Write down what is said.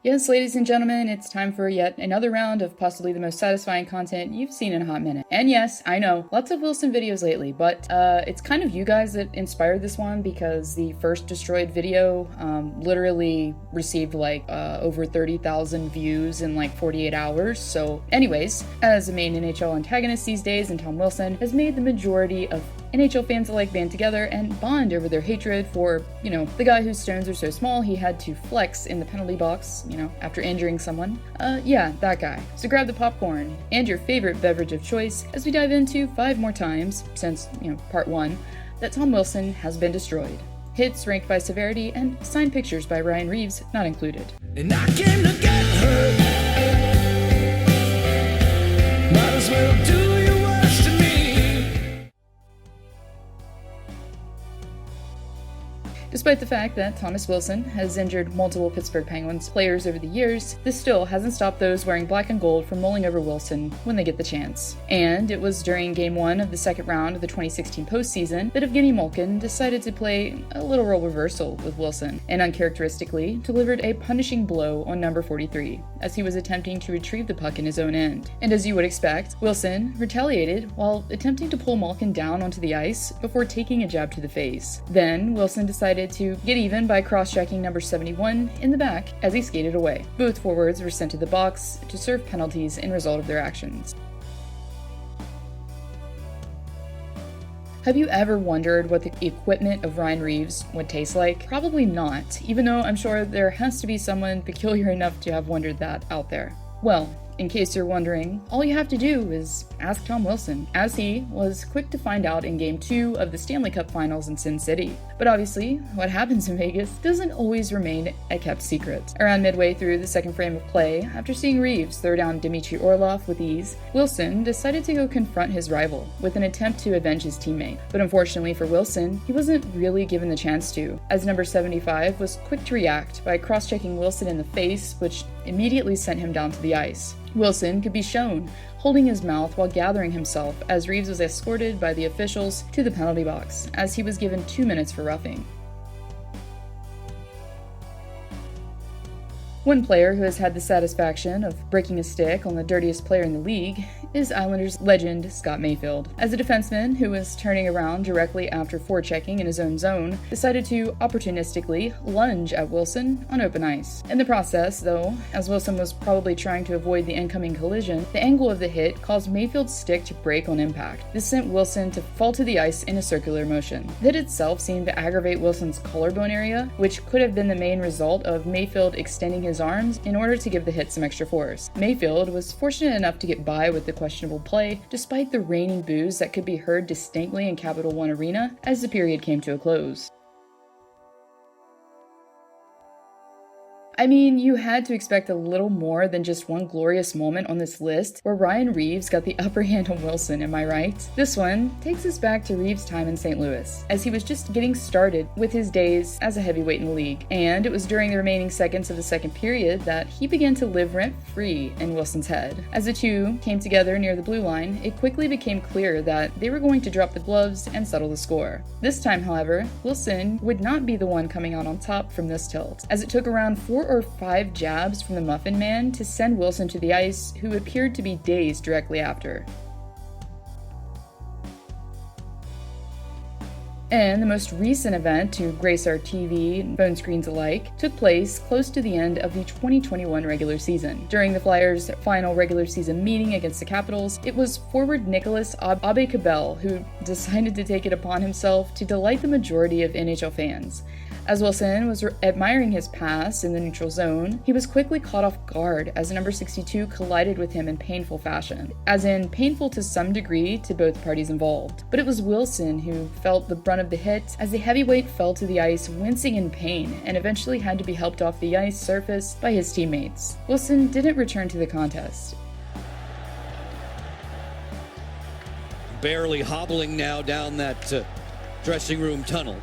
Yes, ladies and gentlemen, it's time for yet another round of possibly the most satisfying content you've seen in a hot minute. And yes, I know, lots of Wilson videos lately, but it's kind of you guys that inspired this one because the first destroyed video literally received like over 30,000 views in like 48 hours. So anyways, as a main NHL antagonist these days, and Tom Wilson has made the majority of NHL fans alike band together and bond over their hatred for, the guy whose stones are so small he had to flex in the penalty box, after injuring someone. Yeah, that guy. So grab the popcorn and your favorite beverage of choice as we dive into 5 more times, since, part 1, that Tom Wilson has been destroyed. Hits ranked by severity and signed pictures by Ryan Reeves not included. And I came to get hurt. Might as well do your worst to me. Despite the fact that Thomas Wilson has injured multiple Pittsburgh Penguins players over the years, this still hasn't stopped those wearing black and gold from mulling over Wilson when they get the chance. And it was during Game 1 of the second round of the 2016 postseason that Evgeny Malkin decided to play a little role reversal with Wilson, and uncharacteristically delivered a punishing blow on number 43, as he was attempting to retrieve the puck in his own end. And as you would expect, Wilson retaliated while attempting to pull Malkin down onto the ice before taking a jab to the face. Then Wilson decided to get even by cross-checking number 71 in the back as he skated away. Both forwards were sent to the box to serve penalties in result of their actions. Have you ever wondered what the equipment of Ryan Reeves would taste like? Probably not, even though I'm sure there has to be someone peculiar enough to have wondered that out there. Well, in case you're wondering, all you have to do is ask Tom Wilson, as he was quick to find out in Game 2 of the Stanley Cup Finals in Sin City. But obviously, what happens in Vegas doesn't always remain a kept secret. Around midway through the second frame of play, after seeing Reeves throw down Dmitry Orlov with ease, Wilson decided to go confront his rival with an attempt to avenge his teammate. But unfortunately for Wilson, he wasn't really given the chance to, as number 75 was quick to react by cross-checking Wilson in the face, which immediately sent him down to the ice. Wilson could be shown holding his mouth while gathering himself as Reeves was escorted by the officials to the penalty box, as he was given 2 minutes for roughing. One player who has had the satisfaction of breaking a stick on the dirtiest player in the league is Islanders legend Scott Mayfield, as a defenseman who was turning around directly after forechecking in his own zone, decided to opportunistically lunge at Wilson on open ice. In the process, though, as Wilson was probably trying to avoid the incoming collision, the angle of the hit caused Mayfield's stick to break on impact. This sent Wilson to fall to the ice in a circular motion. The hit itself seemed to aggravate Wilson's collarbone area, which could have been the main result of Mayfield extending his arms in order to give the hit some extra force. Mayfield was fortunate enough to get by with the questionable play, despite the raining boos that could be heard distinctly in Capital One Arena as the period came to a close. I mean, you had to expect a little more than just one glorious moment on this list where Ryan Reeves got the upper hand on Wilson, am I right? This one takes us back to Reeves' time in St. Louis, as he was just getting started with his days as a heavyweight in the league, and it was during the remaining seconds of the second period that he began to live rent-free in Wilson's head. As the two came together near the blue line, it quickly became clear that they were going to drop the gloves and settle the score. This time, however, Wilson would not be the one coming out on top from this tilt, as it took around 4 or 5 jabs from the Muffin Man to send Wilson to the ice, who appeared to be dazed directly after. And the most recent event to grace our TV and phone screens alike took place close to the end of the 2021 regular season. During the Flyers' final regular season meeting against the Capitals, it was forward Nicholas Aube-Kubel who decided to take it upon himself to delight the majority of NHL fans. As Wilson was admiring his pass in the neutral zone, he was quickly caught off guard as number 62 collided with him in painful fashion, as in painful to some degree to both parties involved. But it was Wilson who felt the brunt of the hit as the heavyweight fell to the ice wincing in pain and eventually had to be helped off the ice surface by his teammates. Wilson didn't return to the contest. Barely hobbling now down that dressing room tunnel.